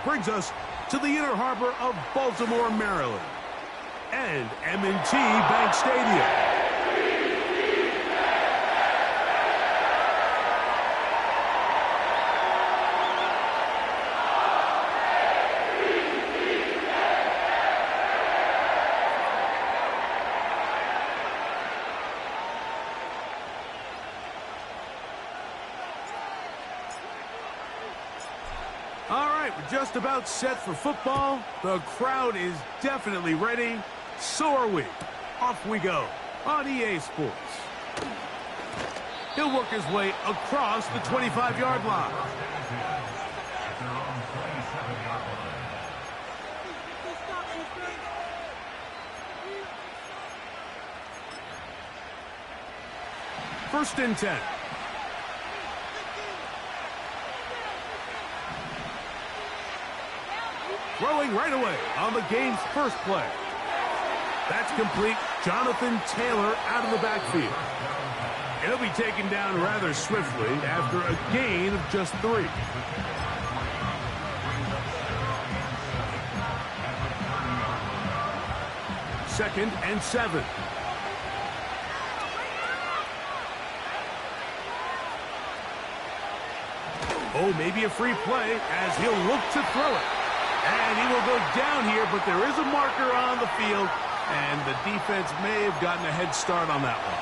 brings us to the inner harbor of Baltimore, Maryland, and M&T Bank Stadium. All right, we're just about set for football. The crowd is definitely ready. So are we. Off we go on EA Sports. He'll work his way across the 25-yard line. First and 10. Throwing right away on the game's first play. That's complete. Jonathan Taylor out of the backfield. He'll be taken down rather swiftly after a gain of just 3. Second and 7. Oh, maybe a free play as he'll look to throw it. And he will go down here, but there is a marker on the field, and the defense may have gotten a head start on that one.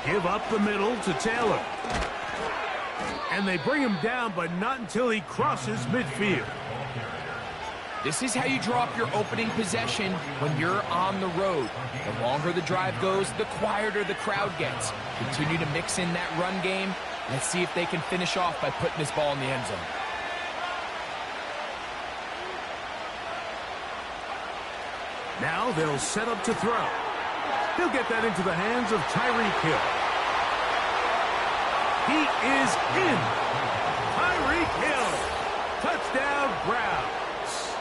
Give up the middle to Taylor. And they bring him down, but not until he crosses midfield. This is how you draw up your opening possession when you're on the road. The longer the drive goes, the quieter the crowd gets. Continue to mix in that run game. Let's see if they can finish off by putting this ball in the end zone. Now they'll set up to throw. He'll get that into the hands of Tyreek Hill. He is in. Tyreek Hill. Touchdown, Browns.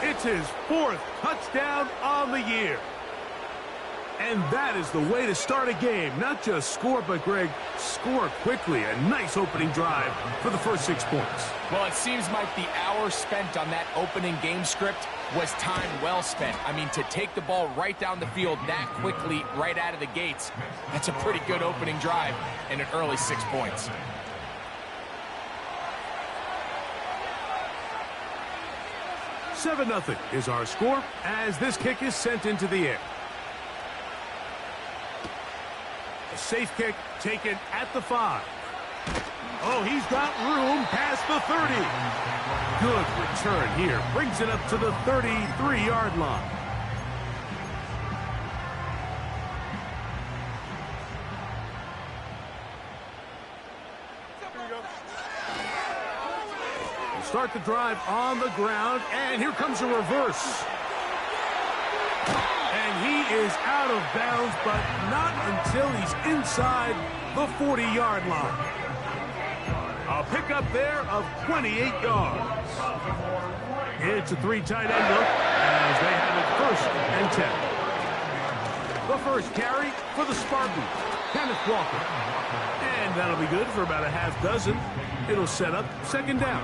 It's his 4th touchdown on the year. And that is the way to start a game. Not just score, but, Greg, score quickly. A nice opening drive for the first 6 points. Well, it seems like the hour spent on that opening game script was time well spent. I mean, to take the ball right down the field that quickly, right out of the gates, that's a pretty good opening drive and an early 6 points. "7-0 is our score as this kick is sent into the air. A safe kick taken at the 5. Oh, he's got room past the 30. Good return here. Brings it up to the 33-yard line. Start the drive on the ground, and here comes a reverse. And he is out of bounds, but not until he's inside the 40-yard line. A pickup there of 28 yards. It's a 3 tight end look as they have it 1st and 10. The first carry for the Spartans, Kenneth Walker. And that'll be good for about a half dozen. It'll set up 2nd down.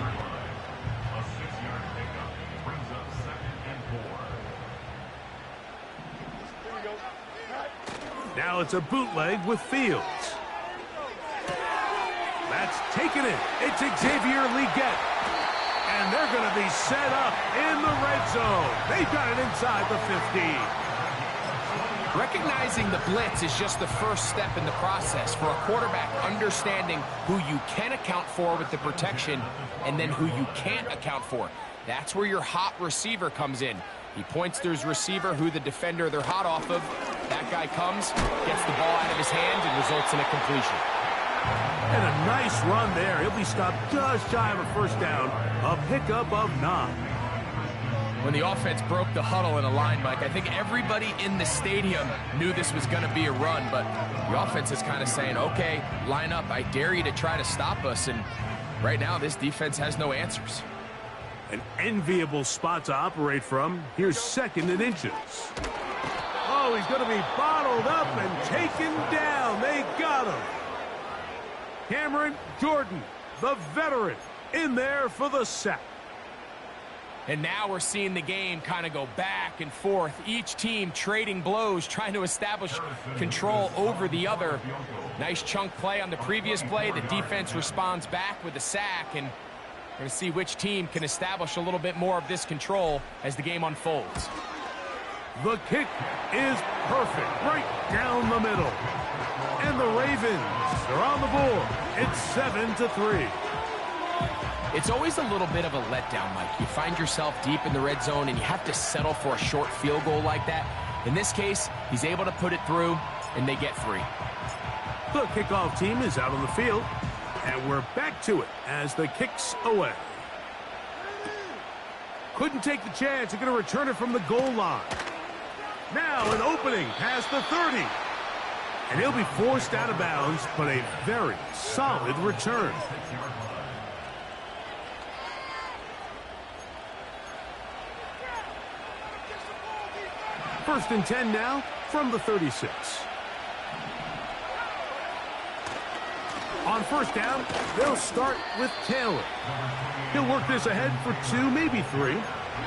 Now it's a bootleg with Fields. That's taken in. It's Xavier Legette. And they're going to be set up in the red zone. They've got it inside the 15. Recognizing the blitz is just the first step in the process for a quarterback understanding who you can account for with the protection and then who you can't account for. That's where your hot receiver comes in. He points to his receiver who the defender they're hot off of. That guy comes, gets the ball out of his hand, and results in a completion. And a nice run there. He'll be stopped just shy of a 1st down. A pickup of 9. When the offense broke the huddle in a line, Mike, I think everybody in the stadium knew this was going to be a run, but the offense is kind of saying, okay, line up. I dare you to try to stop us, and right now this defense has no answers. An enviable spot to operate from. Here's 2nd and inches. Oh, he's going to be bottled up and taken down. They got him. Cameron Jordan, the veteran, in there for the sack. And now we're seeing the game kind of go back and forth. Each team trading blows, trying to establish control over the other. Nice chunk play on the previous play. The defense responds back with a sack, and we're going to see which team can establish a little bit more of this control as the game unfolds. The kick is perfect, right down the middle. And the Ravens are on the board. It's 7-3. It's always a little bit of a letdown, Mike. You find yourself deep in the red zone, and you have to settle for a short field goal like that. In this case, he's able to put it through, and they get 3. The kickoff team is out on the field, and we're back to it as the kick's away. Couldn't take the chance. They're going to return it from the goal line. Now an opening past the 30. And he'll be forced out of bounds, but a very solid return. First and 10 now from the 36. On first down, they'll start with Taylor. He'll work this ahead for 2, maybe 3.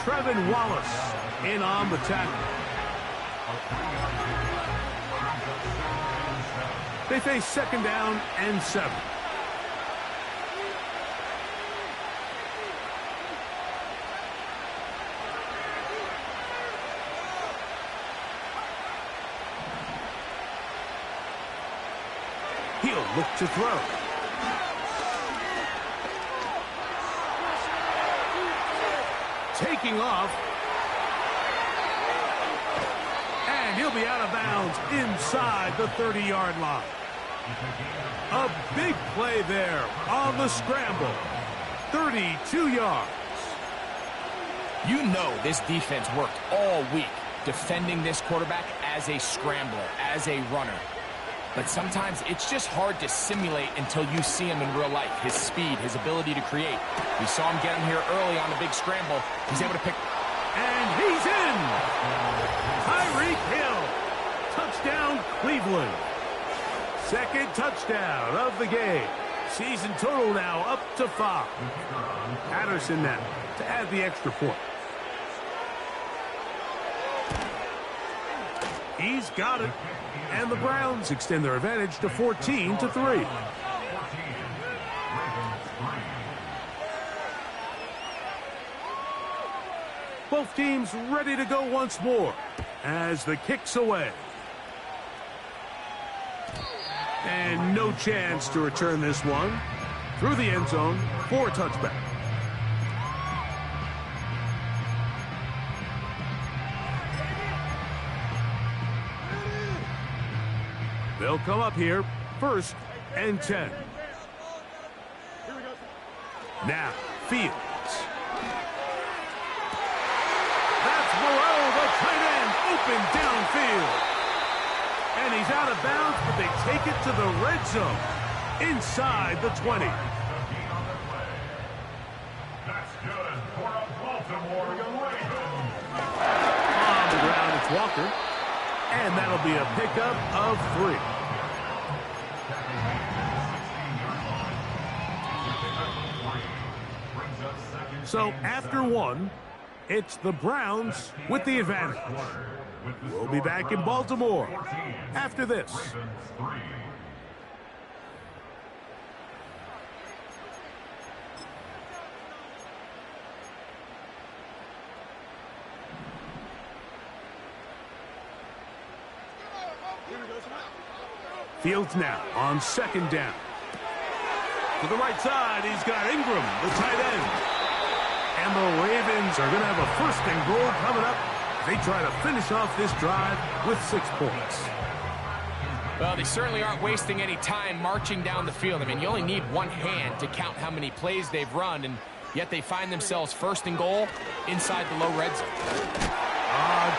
Trevin Wallace in on the tackle. They face 2nd down and 7. He'll look to throw. Taking off. And he'll be out of bounds inside the 30-yard line. A big play there on the scramble. 32 yards. You know this defense worked all week defending this quarterback as a scrambler, as a runner. But sometimes it's just hard to simulate until you see him in real life. His speed, his ability to create. We saw him get him here early on the big scramble. He's able to pick. And he's in! Tyreek Hill. Touchdown, Cleveland. 2nd touchdown of the game. Season total now up to 5. Patterson now to add the extra point. He's got it. And the Browns extend their advantage to 14-3. Both teams ready to go once more as the kick's away. And no chance to return this one. Through the end zone for a touchback. They'll come up here, 1st and 10. Now, Fields. That's below the tight end, open downfield. And he's out of bounds, but they take it to the red zone, inside the 20. That's good for a Baltimore Ravens. On the ground, it's Walker. And that'll be a pickup of 3. So after 1, it's the Browns with the advantage. We'll be back in Baltimore after this. Fields now on 2nd down. To the right side, he's got Ingram, the tight end. And the Ravens are going to have a 1st and goal coming up. They try to finish off this drive with 6 points. Well, they certainly aren't wasting any time marching down the field. I mean, you only need one hand to count how many plays they've run, and Yet they find themselves first and goal inside the low red zone.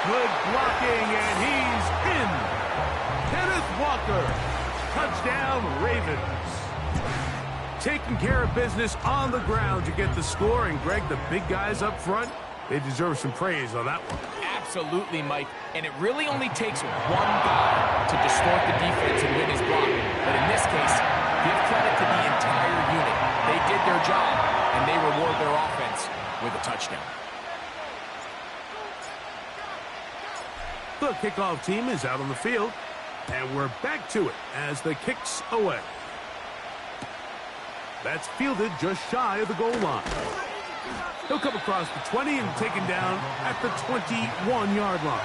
Good blocking, and he's in. Kenneth Walker, touchdown Ravens. Taking care of business on the ground to get the score, and Greg, the big guys up front, they deserve some praise on that one. Absolutely, Mike. And it really only takes one guy to distort the defense and win his block. But in this case, give credit to the entire unit. They did their job, and they reward their offense with a touchdown. The kickoff team is out on the field, and we're back to it as the kick's away. That's fielded just shy of the goal line. He'll come across the 20 and taken down at the 21-yard line.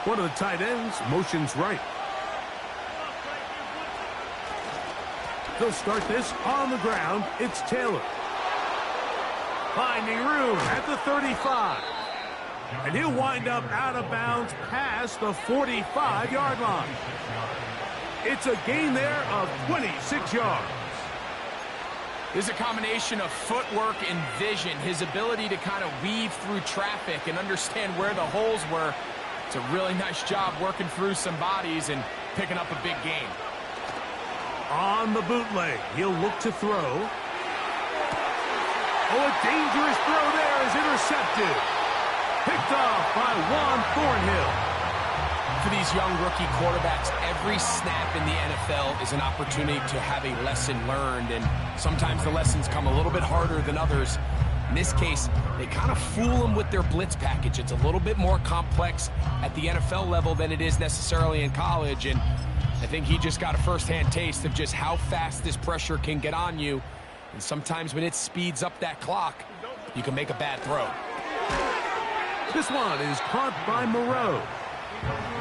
One of the tight ends motions right. They'll start this on the ground. It's Taylor. Finding room at the 35. And he'll wind up out of bounds past the 45-yard line. It's a gain there of 26 yards. There's a combination of footwork and vision, his ability to kind of weave through traffic and understand where the holes were. It's a really nice job working through some bodies and picking up a big gain. On the bootleg, he'll look to throw. Oh, a dangerous throw there is intercepted. Picked off by Juan Thornhill. For these young rookie quarterbacks, every snap in the NFL is an opportunity to have a lesson learned, and sometimes the lessons come a little bit harder than others. In this case, they kind of fool them with their blitz package. It's a little bit more complex at the NFL level than it is necessarily in college, and I think he just got a first-hand taste of just how fast this pressure can get on you. And sometimes when it speeds up that clock, you can make a bad throw. This one is caught by Moreau.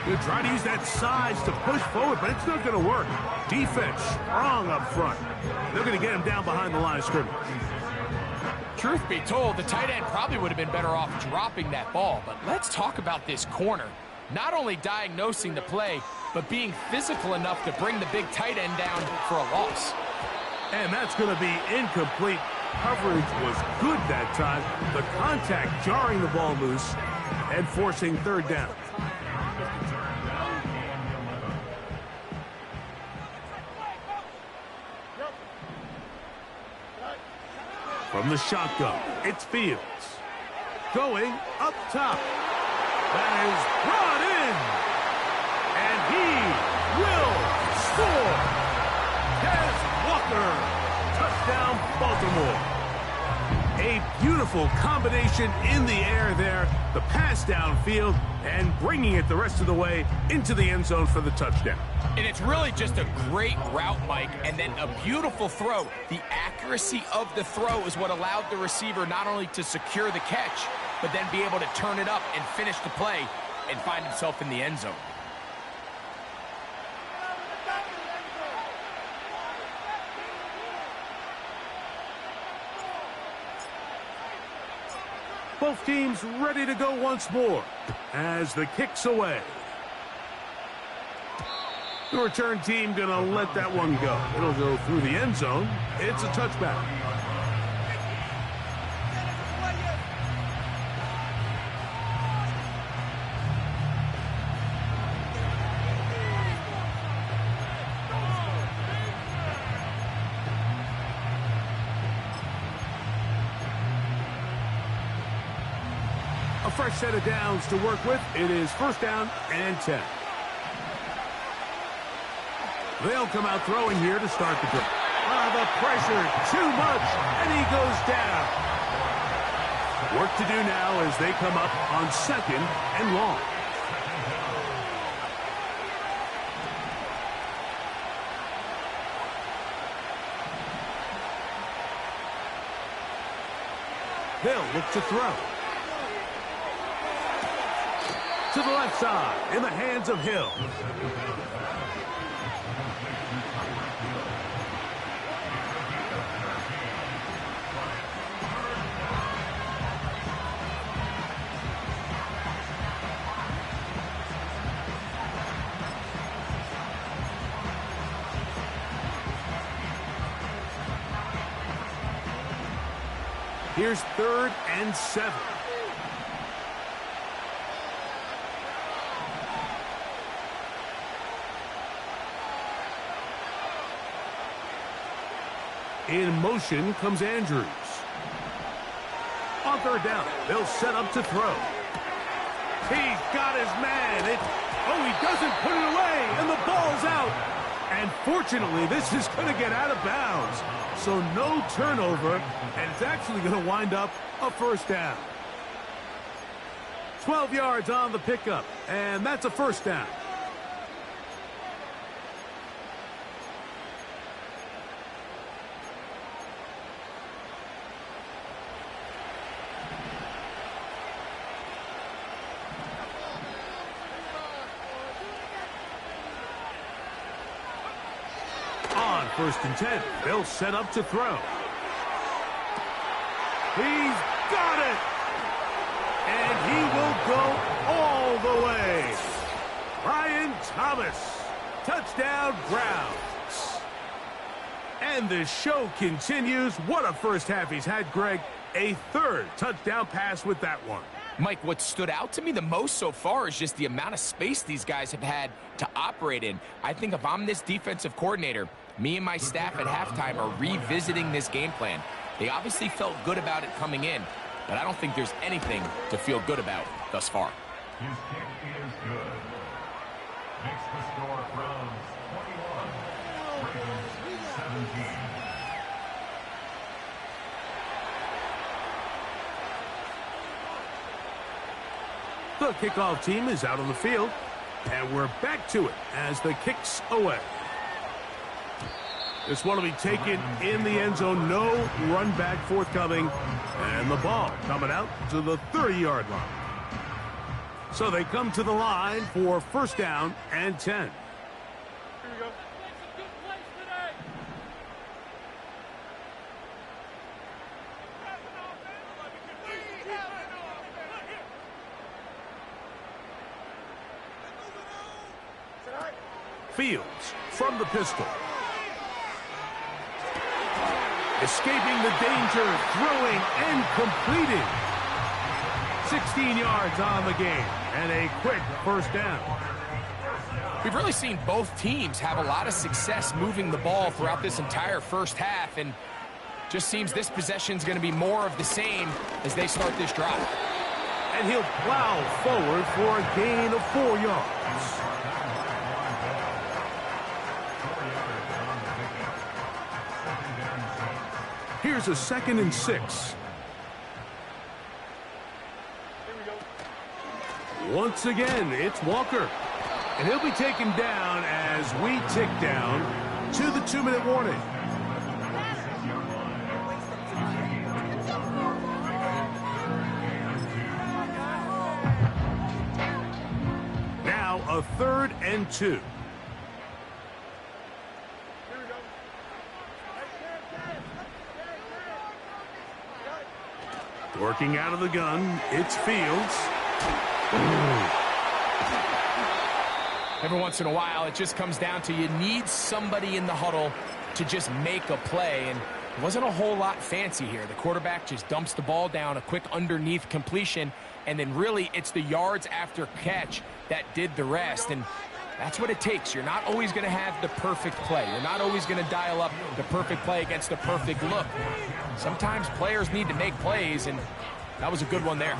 He'll try to use that size to push forward, but it's not going to work. Defense strong up front. They're going to get him down behind the line of scrimmage. Truth be told, the tight end probably would have been better off dropping that ball. But let's talk about this corner. Not only diagnosing the play, but being physical enough to bring the big tight end down for a loss. And that's going to be incomplete. Coverage was good that time. The contact jarring the ball loose and forcing third down. From the shotgun, it's Fields. Going up top. That is brought in. And he will score. Kenneth Walker. Touchdown, Baltimore. A beautiful combination in the air there. The pass downfield and bringing it the rest of the way into the end zone for the touchdown. And it's really just a great route, Mike, and then a beautiful throw. The accuracy of the throw is what allowed the receiver not only to secure the catch, but then be able to turn it up and finish the play and find himself in the end zone. Both teams ready to go once more as the kick's away. The return team going to let that one go. It'll go through the end zone. It's a touchback. A fresh set of downs to work with. It is first down and 10. They'll come out throwing here to start the drive. The pressure, too much, and he goes down. Work to do now as they come up on second and long. They'll look to throw. To the left side, in the hands of Hill. Here's 3rd and 7. In motion comes Andrews. On 3rd down, they'll set up to throw. He's got his man. He doesn't put it away, and the ball's out. And fortunately, this is going to get out of bounds. So no turnover, and it's actually going to wind up a 1st down. 12 yards on the pickup, and that's a 1st down. On 1st and 10, they'll set up to throw. He's got it! And he will go all the way. Brian Thomas, touchdown Browns. And the show continues. What a first half he's had, Greg. A 3rd touchdown pass with that one. Mike, what stood out to me the most so far is just the amount of space these guys have had to operate in. I think if I'm this defensive coordinator, me and my staff at halftime are revisiting this game plan. They obviously felt good about it coming in, but I don't think there's anything to feel good about thus far. His kick is good. Makes the score from 21. Ravens 17. The kickoff team is out on the field, and we're back to it as the kick's away. This one will be taken in the end zone. No run back forthcoming. And the ball coming out to the 30-yard line. So they come to the line for 1st down and 10. Here we go. Fields from the pistol. Escaping the danger, throwing and completing. 16 yards on the game and a quick 1st down. We've really seen both teams have a lot of success moving the ball throughout this entire first half, and just seems this possession's going to be more of the same as they start this drive. And he'll plow forward for a gain of 4 yards. Here's a 2nd and 6. Once again, it's Walker. And he'll be taken down as we tick down to the 2-minute warning. Now a 3rd and 2. Working out of the gun, it's Fields. Every once in a while, it just comes down to you need somebody in the huddle to just make a play, and it wasn't a whole lot fancy here. The quarterback just dumps the ball down, a quick underneath completion, and then really it's the yards after catch that did the rest, and that's what it takes. You're not always going to have the perfect play. You're not always going to dial up the perfect play against the perfect look. Sometimes players need to make plays, and that was a good one there.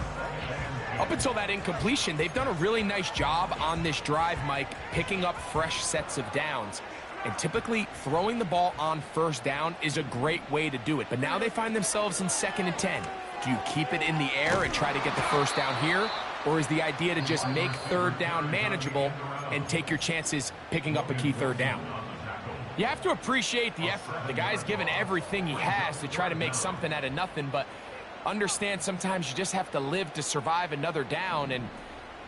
Up until that incompletion, they've done a really nice job on this drive, Mike, picking up fresh sets of downs. And typically, throwing the ball on 1st down is a great way to do it. But now they find themselves in 2nd and 10. Do you keep it in the air and try to get the 1st down here? Or is the idea to just make 3rd down manageable and take your chances picking up a key 3rd down? You have to appreciate the effort. The guy's given everything he has to try to make something out of nothing, but understand sometimes you just have to live to survive another down and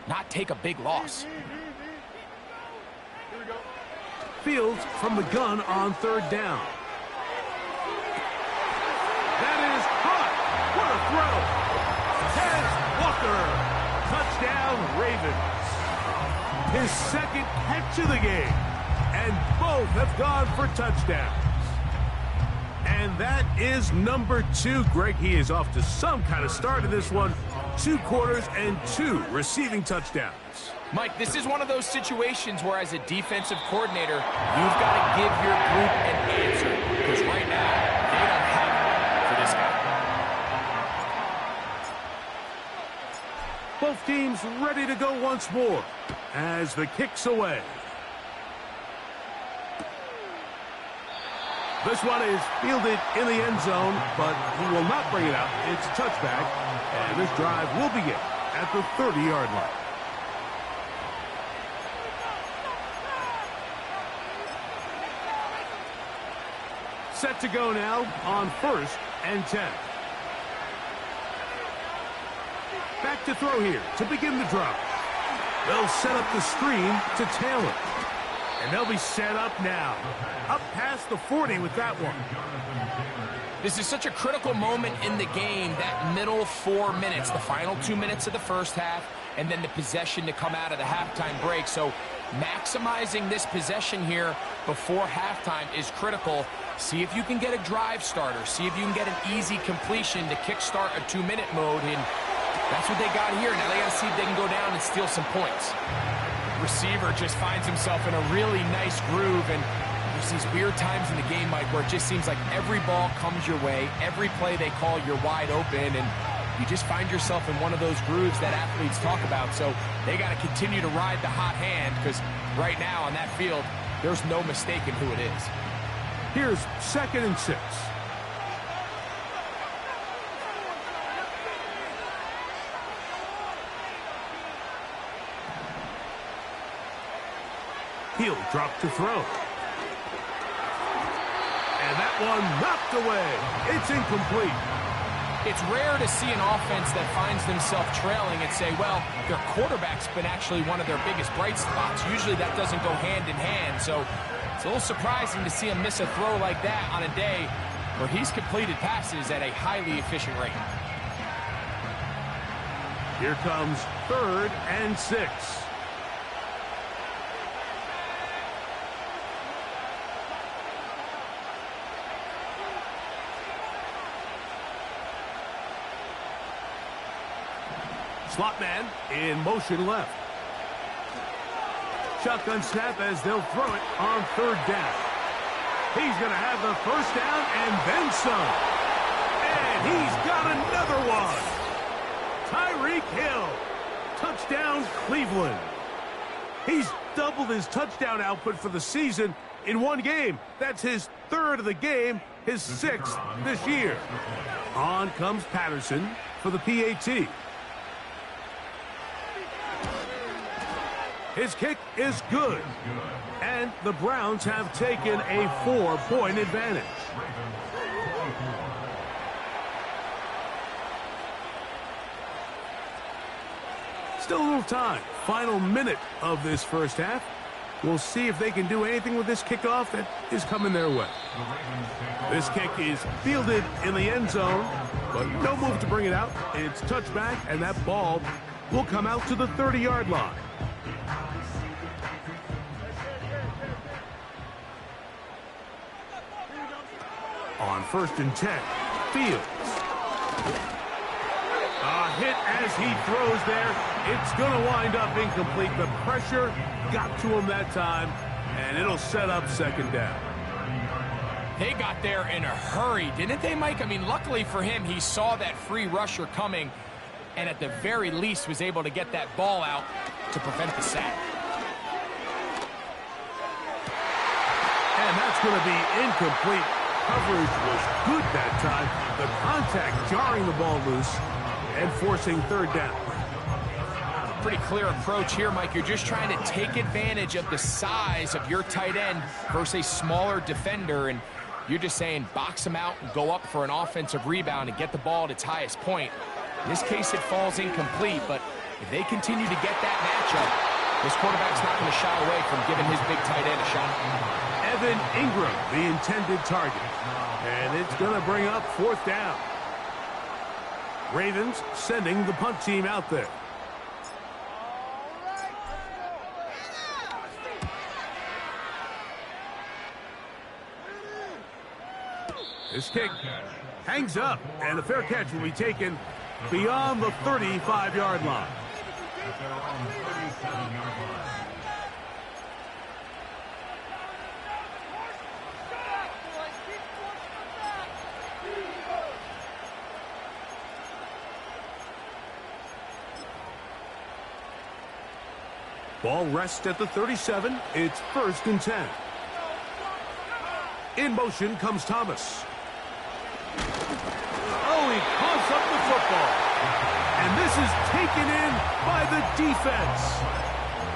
not take a big loss. Fields from the gun on 3rd down. That is caught. What a throw. Tez Walker. Touchdown Ravens. His 2nd catch of the game. And both have gone for touchdowns. And that is number 2. Greg, he is off to some kind of start in this one. 2 quarters and 2 receiving touchdowns. Mike, this is one of those situations where as a defensive coordinator, you've got to give your group an answer. Because right now, they don't have it for this guy. Both teams ready to go once more as the kick's away. This one is fielded in the end zone, but he will not bring it out. It's a touchback, and this drive will begin at the 30-yard line. Set to go now on 1st and 10. Back to throw here to begin the drive. They'll set up the screen to Taylor. And they'll be set up now. Up past the 40 with that one. This is such a critical moment in the game, that middle 4 minutes, the final 2 minutes of the first half, and then the possession to come out of the halftime break. So maximizing this possession here before halftime is critical. See if you can get a drive starter. See if you can get an easy completion to kickstart a 2-minute mode. And that's what they got here. Now they got to see if they can go down and steal some points. Receiver just finds himself in a really nice groove, and there's these weird times in the game, Mike, where it just seems like every ball comes your way, every play they call, you're wide open, and you just find yourself in one of those grooves that athletes talk about. So they got to continue to ride the hot hand, because right now on that field, there's no mistaking who it is. Here's 2nd and 6. He'll drop to throw. And that one knocked away. It's incomplete. It's rare to see an offense that finds themselves trailing and say, well, their quarterback's been actually one of their biggest bright spots. Usually that doesn't go hand in hand. So it's a little surprising to see him miss a throw like that on a day where he's completed passes at a highly efficient rate. Here comes 3rd and 6. Slot man in motion left. Shotgun snap as they'll throw it on 3rd down. He's going to have the first down and then some. And he's got another one. Tyreek Hill. Touchdown, Cleveland. He's doubled his touchdown output for the season in one game. That's his 3rd of the game, his 6th this year. On comes Patterson for the PAT. His kick is good. And the Browns have taken a 4-point advantage. Still a little time. Final minute of this first half. We'll see if they can do anything with this kickoff that is coming their way. This kick is fielded in the end zone, but no move to bring it out. It's touchback, and that ball will come out to the 30-yard line. On 1st and 10, Fields. A hit as he throws there. It's going to wind up incomplete. The pressure got to him that time, and it'll set up 2nd down. They got there in a hurry, didn't they, Mike? I mean, luckily for him, he saw that free rusher coming, and at the very least was able to get that ball out to prevent the sack. And that's going to be incomplete. Coverage was good that time. The contact jarring the ball loose and forcing 3rd down. Pretty clear approach here, Mike. You're just trying to take advantage of the size of your tight end versus a smaller defender, and you're just saying box him out and go up for an offensive rebound and get the ball at its highest point. In this case, it falls incomplete, but if they continue to get that matchup, this quarterback's not going to shy away from giving his big tight end a shot. Evan Ingram, the intended target. And it's going to bring up 4th down. Ravens sending the punt team out there. This kick hangs up, and a fair catch will be taken beyond the 35-yard line. Ball rests at the 37. It's 1st and 10. In motion comes Thomas. Oh, he coughs up the football. And this is taken in by the defense.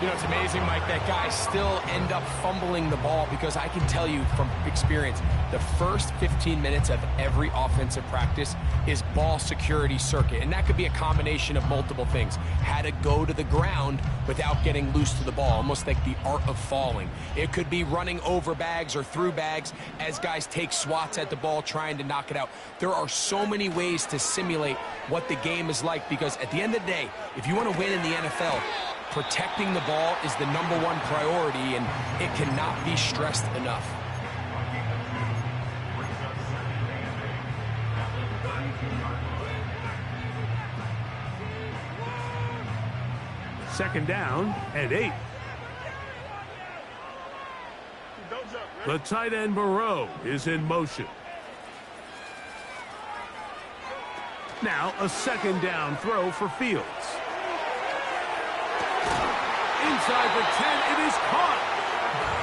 You know, it's amazing, Mike, that guys still end up fumbling the ball, because I can tell you from experience, the first 15 minutes of every offensive practice is ball security circuit. And that could be a combination of multiple things. How to go to the ground without getting loose to the ball, almost like the art of falling. It could be running over bags or through bags as guys take swats at the ball trying to knock it out. There are so many ways to simulate what the game is like, because at the end of the day, if you want to win in the NFL, protecting the ball is the #1 priority, and it cannot be stressed enough. Second down and 8. The tight end Moreau is in motion. Now a second down throw for Fields. Inside the 10, it is caught.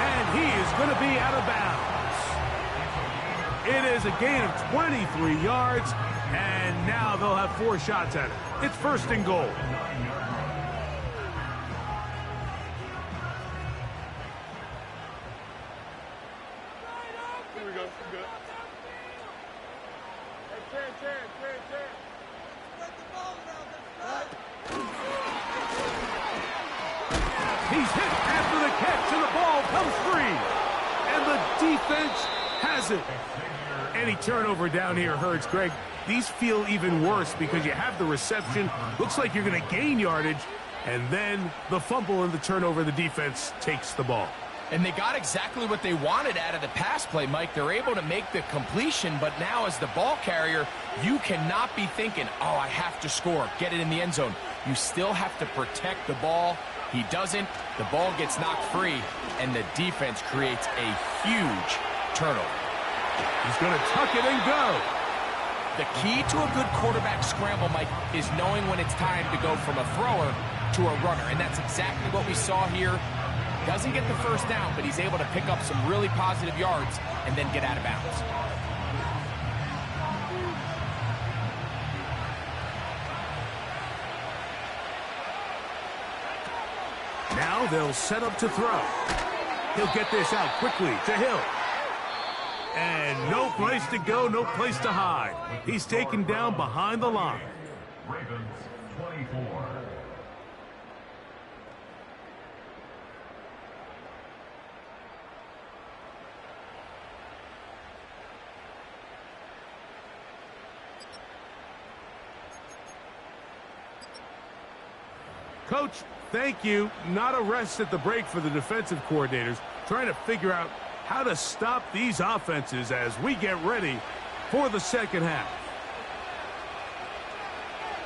And he is going to be out of bounds. It is a gain of 23 yards, and now they'll have 4 shots at it. It's 1st and goal. Here we go. Good. Hey, Terry. He's hit after the catch, and the ball comes free. And the defense has it. Any turnover down here hurts, Greg. These feel even worse because you have the reception. Looks like you're going to gain yardage. And then the fumble and the turnover, the defense takes the ball. And they got exactly what they wanted out of the pass play, Mike. They're able to make the completion, but now as the ball carrier, you cannot be thinking, oh, I have to score, get it in the end zone. You still have to protect the ball. He doesn't. The ball gets knocked free, and the defense creates a huge turnover. He's going to tuck it and go. The key to a good quarterback scramble, Mike, is knowing when it's time to go from a thrower to a runner, and that's exactly what we saw here. Doesn't get the first down, but he's able to pick up some really positive yards and then get out of bounds. Now they'll set up to throw. He'll get this out quickly to Hill. And no place to go, no place to hide. He's taken down behind the line. Ravens 24. Coach, thank you. Not a rest at the break for the defensive coordinators, trying to figure out how to stop these offenses as we get ready for the second half.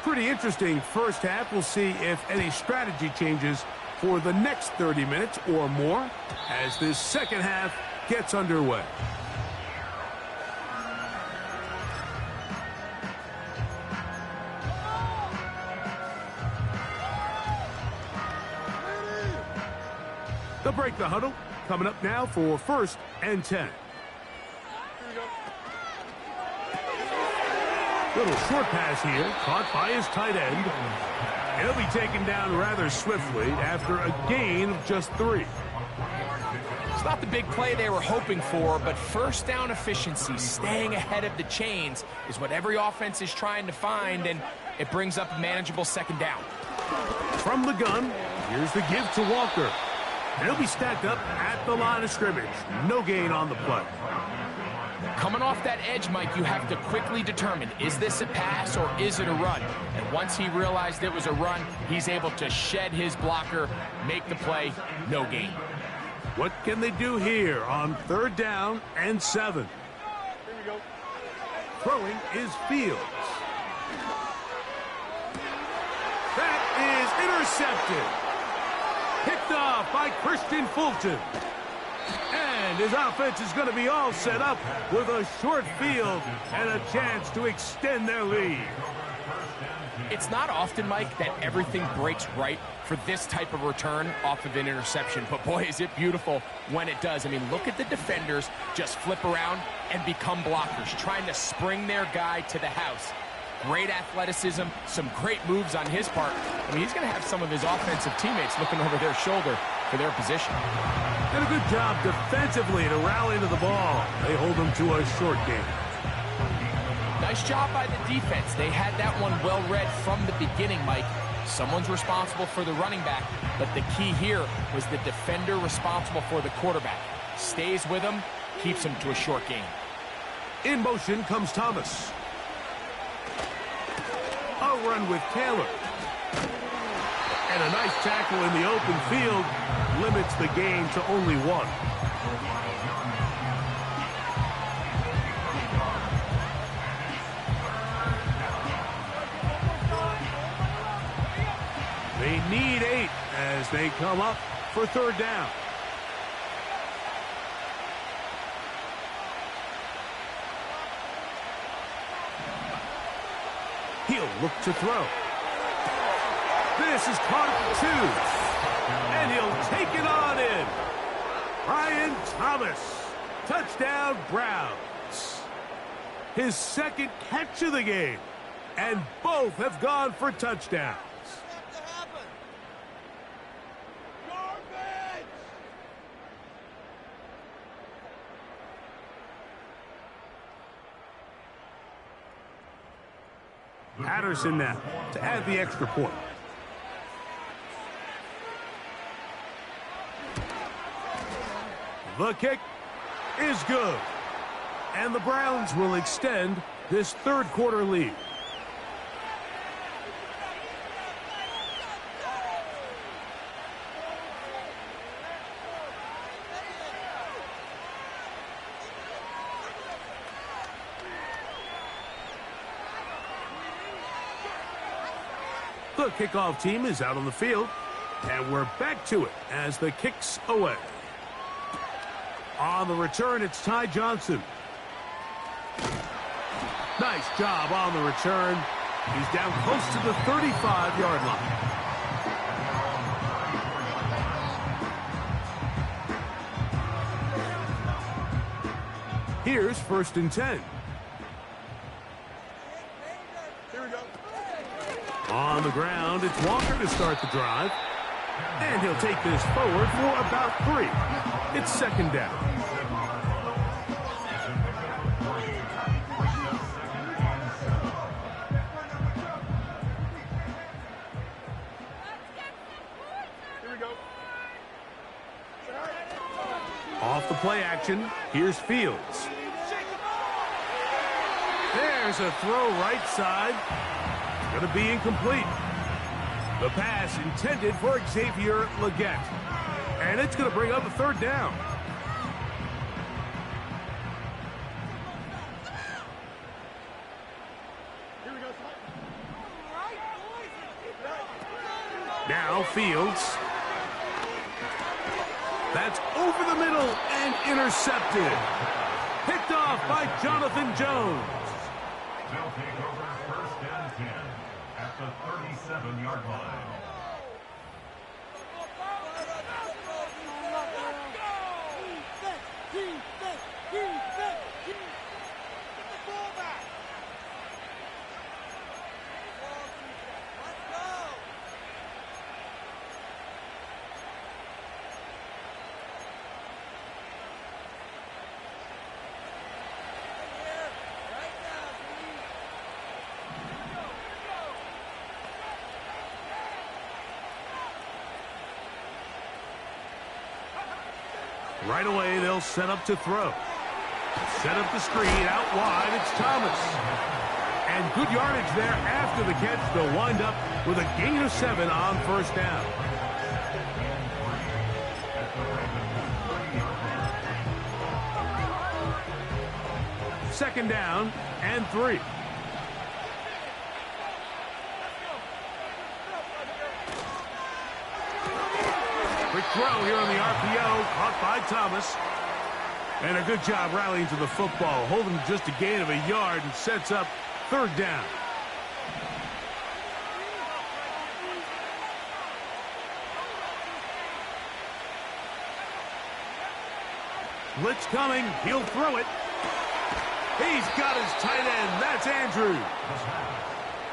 Pretty interesting first half. We'll see if any strategy changes for the next 30 minutes or more as this second half gets underway. They'll break the huddle. Coming up now for 1st and 10. Little short pass here, caught by his tight end. He'll be taken down rather swiftly after a gain of just 3. It's not the big play they were hoping for, but first down efficiency, staying ahead of the chains, is what every offense is trying to find, and it brings up a manageable second down. From the gun, here's the give to Walker. He'll be stacked up at the line of scrimmage. No gain on the play. Coming off that edge, Mike, you have to quickly determine, is this a pass or is it a run? And once he realized it was a run, he's able to shed his blocker, make the play, no gain. What can they do here on 3rd down and 7? Here we go. Throwing is Fields. That is intercepted. Picked off by Christian Fulton. And his offense is going to be all set up with a short field and a chance to extend their lead. It's not often, Mike, that everything breaks right for this type of return off of an interception. But boy, is it beautiful when it does. I mean, look at the defenders just flip around and become blockers, trying to spring their guy to the house. Great athleticism, some great moves on his part. I mean, he's going to have some of his offensive teammates looking over their shoulder for their position. Did a good job defensively to rally to the ball. They hold them to a short game. Nice job by the defense. They had that one well read from the beginning, Mike. Someone's responsible for the running back, but the key here was the defender responsible for the quarterback. Stays with him, keeps him to a short game. In motion comes Thomas. A run with Taylor. And a nice tackle in the open field limits the game to only one. They need 8 as they come up for third down. He'll look to throw. This is caught at 2. And he'll take it on in. Brian Thomas. Touchdown, Browns. His second catch of the game. And both have gone for touchdowns. Patterson now to add the extra point. The kick is good. And the Browns will extend this third quarter lead. The kickoff team is out on the field, and we're back to it as the kick's away. On the return, it's Ty Johnson. Nice job on the return. He's down close to the 35-yard line. Here's 1st and 10. On the ground, it's Walker to start the drive. And he'll take this forward for about 3. It's 2nd down. Here we go. Off the play action, here's Fields. There's a throw right side. Going to be incomplete. The pass intended for Xavier Legette. And it's going to bring up a 3rd down. Here we go. Now Fields. That's over the middle and intercepted. Picked off by Jonathan Jones. They'll take over 1st and 10 at the 37-yard line. Right away, they'll set up to throw. Set up the screen out wide. It's Thomas. And good yardage there after the catch. They'll wind up with a gain of 7 on 1st down. Second down, and 3. Quick throw here on the RPO, caught by Thomas. And a good job rallying to the football, holding just a gain of a yard and sets up 3rd down. Blitz coming, he'll throw it. He's got his tight end, that's Andrews.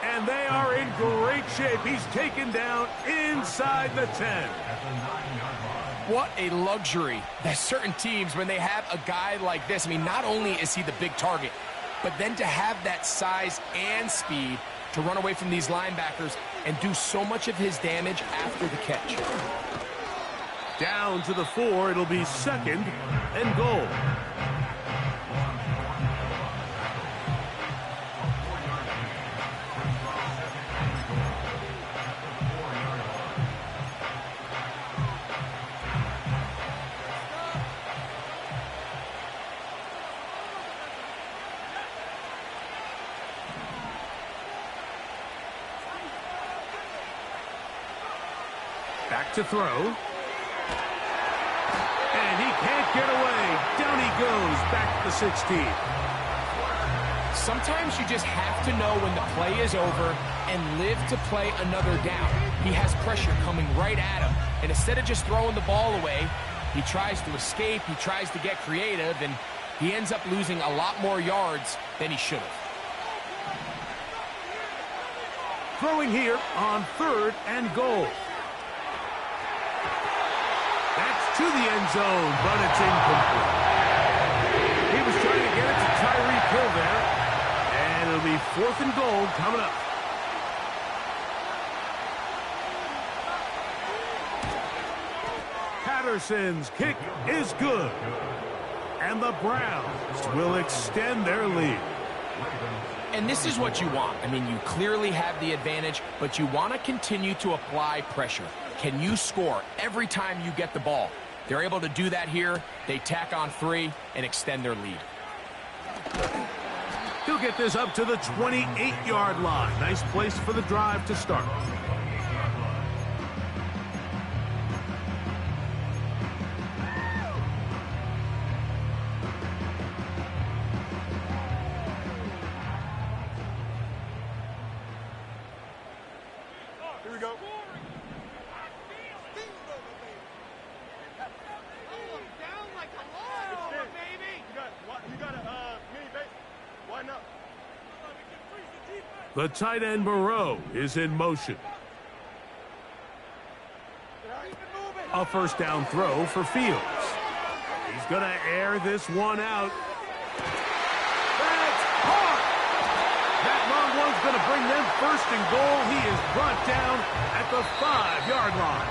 And they are in great shape. He's taken down inside the 10. What a luxury that certain teams, when they have a guy like this, I mean, not only is he the big target, but then to have that size and speed to run away from these linebackers and do so much of his damage after the catch. Down to the 4, it'll be 2nd and goal. Back to throw. And he can't get away. Down he goes, back to the 16. Sometimes you just have to know when the play is over and live to play another down. He has pressure coming right at him, and instead of just throwing the ball away, he tries to escape, he tries to get creative, and he ends up losing a lot more yards than he should have. Throwing here on 3rd and goal. That's to the end zone, but it's incomplete. He was trying to get it to Tyreek Hill there. And it'll be 4th and goal coming up. Patterson's kick is good. And the Browns will extend their lead. And this is what you want. I mean, you clearly have the advantage, but you want to continue to apply pressure. Can you score every time you get the ball? They're able to do that here. They tack on 3 and extend their lead. He'll get this up to the 28-yard line. Nice place for the drive to start. Here we go. The tight end Moreau is in motion. A 1st down throw for Fields. He's going to air this one out. That's hard. That long one's going to bring them 1st and goal. He is brought down at the 5-yard line.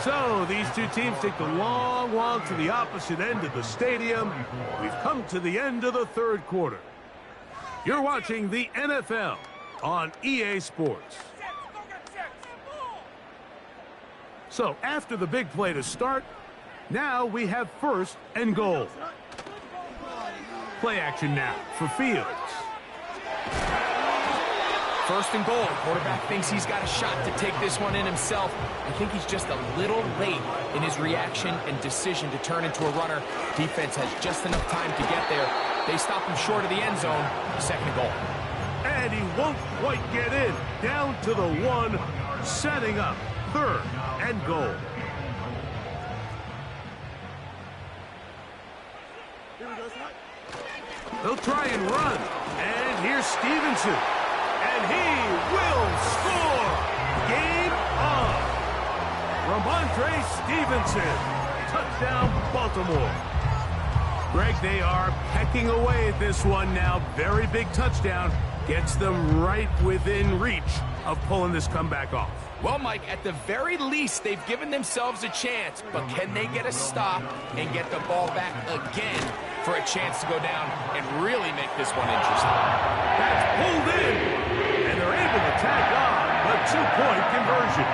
So these two teams take the long walk to the opposite end of the stadium. We've come to the end of the 3rd quarter. You're watching the NFL on EA Sports. So after the big play to start, now we have 1st and goal. Play action now for Fields. 1st and goal. Quarterback thinks he's got a shot to take this one in himself. I think he's just a little late in his reaction and decision to turn into a runner. Defense has just enough time to get there. They stop him short of the end zone. 2nd and goal. And he won't quite get in. Down to the 1, setting up 3rd and goal. They'll try and run. And here's Stevenson. And he will score. Game on. Ramondre Stevenson. Touchdown, Baltimore. Greg, they are pecking away at this one now. Very big touchdown. Gets them right within reach of pulling this comeback off. Well, Mike, at the very least, they've given themselves a chance. But can they get a stop and get the ball back again for a chance to go down and really make this one interesting? That's pulled in. And they're able to tack on a 2-point conversion.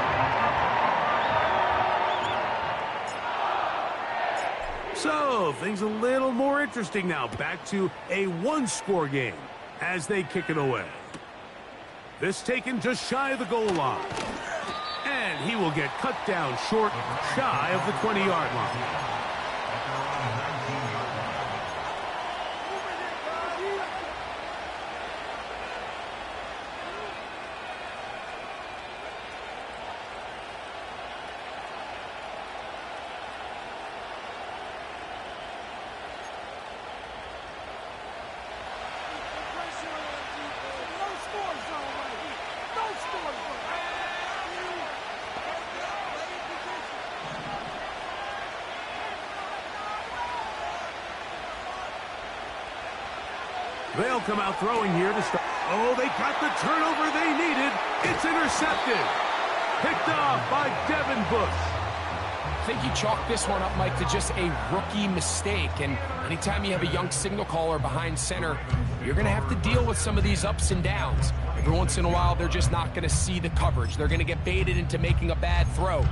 So, things a little more interesting now. Back to a one-score game as they kick it away. This taken just shy of the goal line. And he will get cut down short, shy of the 20-yard line. They'll come out throwing here to start. Oh, they got the turnover they needed. It's intercepted. Picked off by Devin Bush. I think you chalk this one up, Mike, to just a rookie mistake. And anytime you have a young signal caller behind center, you're going to have to deal with some of these ups and downs. Every once in a while, they're just not going to see the coverage. They're going to get baited into making a bad throw.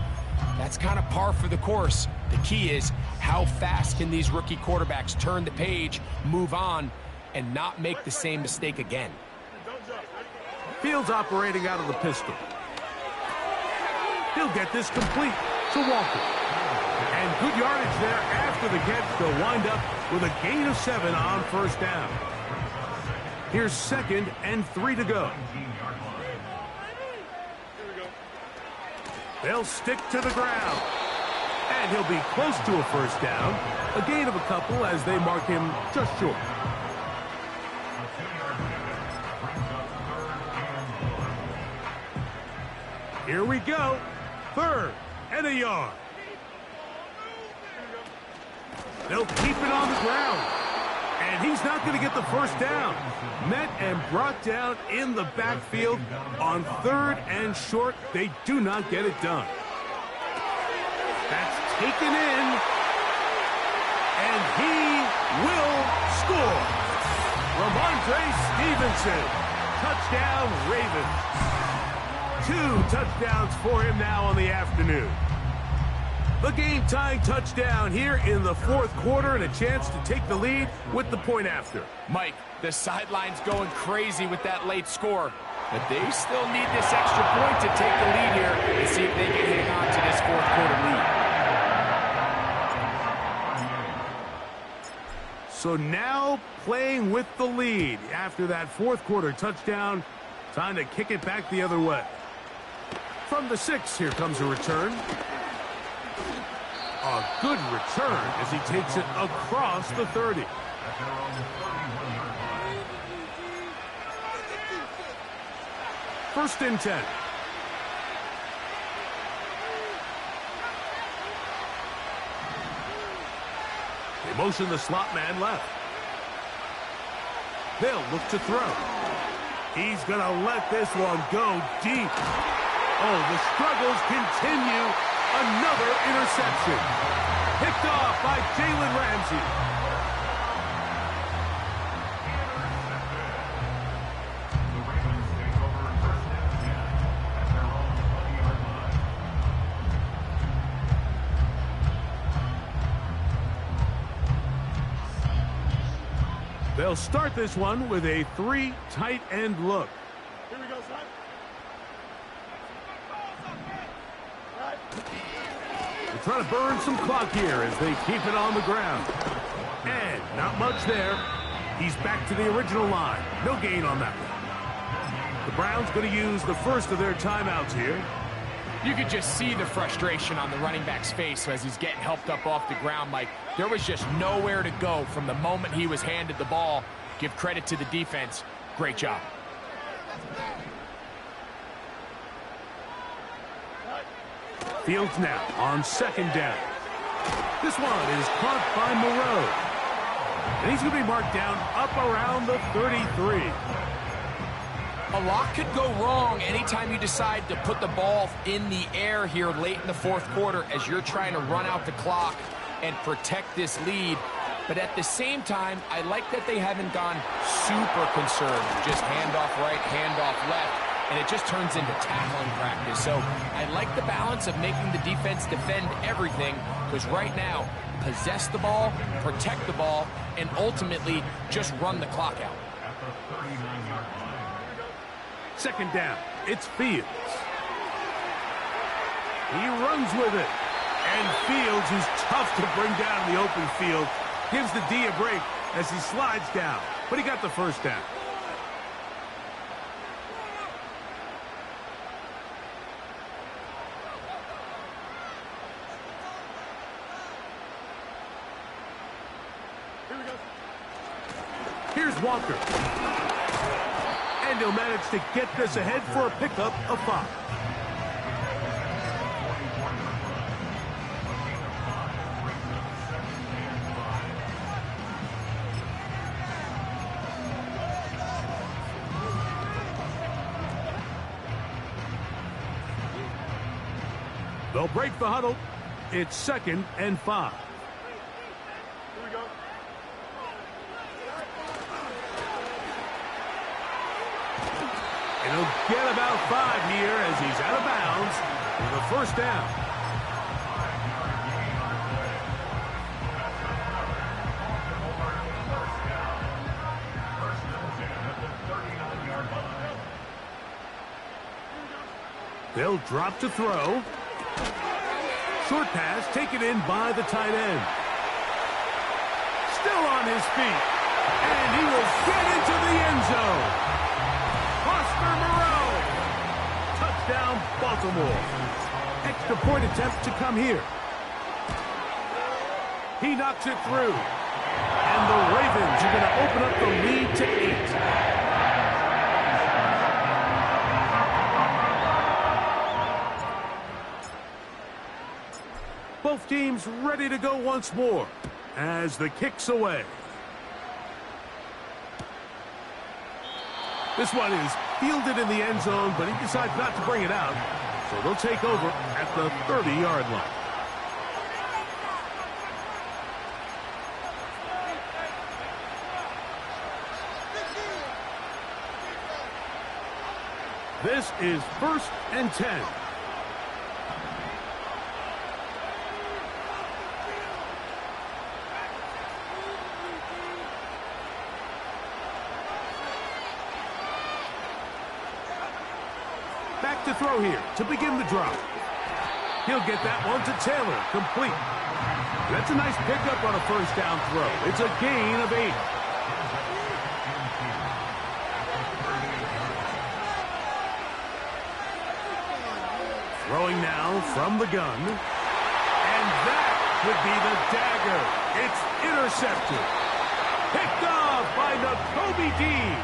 That's kind of par for the course. The key is how fast can these rookie quarterbacks turn the page, move on, and not make the same mistake again. Fields operating out of the pistol. He'll get this complete to Walker. And good yardage there after the catch. They'll wind up with a gain of 7 on first down. Here's 2nd and 3 to go. They'll stick to the ground. And he'll be close to a first down. A gain of a couple as they mark him just short. Here we go. 3rd and a yard. They'll keep it on the ground. And he's not going to get the first down. Met and brought down in the backfield on 3rd and short. They do not get it done. That's taken in. And he will score. Ramondre Stevenson. Touchdown, Ravens. 2 touchdowns for him now on the afternoon. The game-tying touchdown here in the 4th quarter and a chance to take the lead with the point after. Mike, the sideline's going crazy with that late score, but they still need this extra point to take the lead here and see if they can hang on to this 4th quarter lead. So now playing with the lead after that 4th quarter touchdown, time to kick it back the other way. From the 6, here comes a return. A good return as he takes it across the 30. First and 10. They motion the slot man left. They'll look to throw. He's going to let this one go deep. Oh, the struggles continue. Another interception. Picked off by Jalen Ramsey. The Ravens take over 1st and 10 at their own 20-yard line. They'll start this one with a 3 tight end look. Here we go, son. They're trying to burn some clock here as they keep it on the ground. And not much there. He's back to the original line. No gain on that one. The Browns going to use the first of their timeouts here. You could just see the frustration on the running back's face as he's getting helped up off the ground, Mike. There was just nowhere to go from the moment he was handed the ball. Give credit to the defense. Great job. Fields now on 2nd down. This one is caught by Moreau. And he's going to be marked down up around the 33. A lot could go wrong anytime you decide to put the ball in the air here late in the 4th quarter as you're trying to run out the clock and protect this lead. But at the same time, I like that they haven't gone super conservative. Just handoff right, handoff left. and it just turns into tackling practice. So I like the balance of making the defense defend everything, because right now, possess the ball, protect the ball, and ultimately just run the clock out. At the 39-yard line. Second down, it's Fields. He runs with it. And Fields is tough to bring down in the open field. Gives the D a break as he slides down. But he got the first down. Here we go. Here's Walker. And he'll manage to get this ahead for a pickup of 5. They'll break the huddle. It's 2nd and 5. Here we go. And he'll get about 5 here as he's out of bounds with a first down. They'll drop to throw. Short pass taken in by the tight end. Still on his feet. And he will get into the end zone. Prosper Moreau. Touchdown, Baltimore. Extra point attempt to come here. He knocks it through. And the Ravens are going to open up the lead to 8. Both teams ready to go once more as the kick's away. This one is fielded in the end zone, but he decides not to bring it out. So they'll take over at the 30-yard line. This is 1st and 10. Back to throw here to begin the drive. He'll get that one to Taylor, complete. That's a nice pickup on a first down throw. It's a gain of 8. Throwing now from the gun. And that would be the dagger. It's intercepted. Picked off by Nakobe Dean.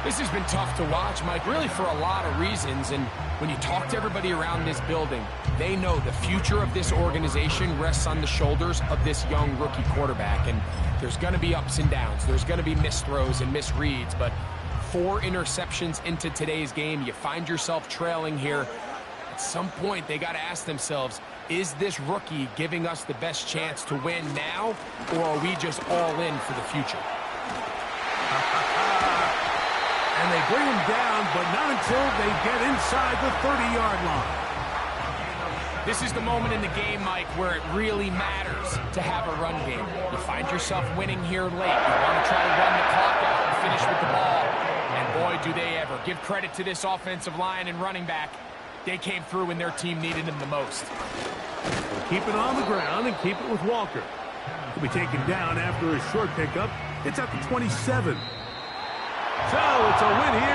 This has been tough to watch, Mike, really for a lot of reasons. And when you talk to everybody around this building, they know the future of this organization rests on the shoulders of this young rookie quarterback. And there's going to be ups and downs. There's going to be missed throws and misreads. But 4 interceptions into today's game, you find yourself trailing here. At some point, they got to ask themselves, is this rookie giving us the best chance to win now, or are we just all in for the future? And they bring him down, but not until they get inside the 30-yard line. This is the moment in the game, Mike, where it really matters to have a run game. You find yourself winning here late. You want to try to run the clock out and finish with the ball. And boy, do they ever. Give credit to this offensive line and running back. They came through when their team needed them the most. Keep it on the ground and keep it with Walker. He'll be taken down after a short pickup. It's at the 27. So it's a win here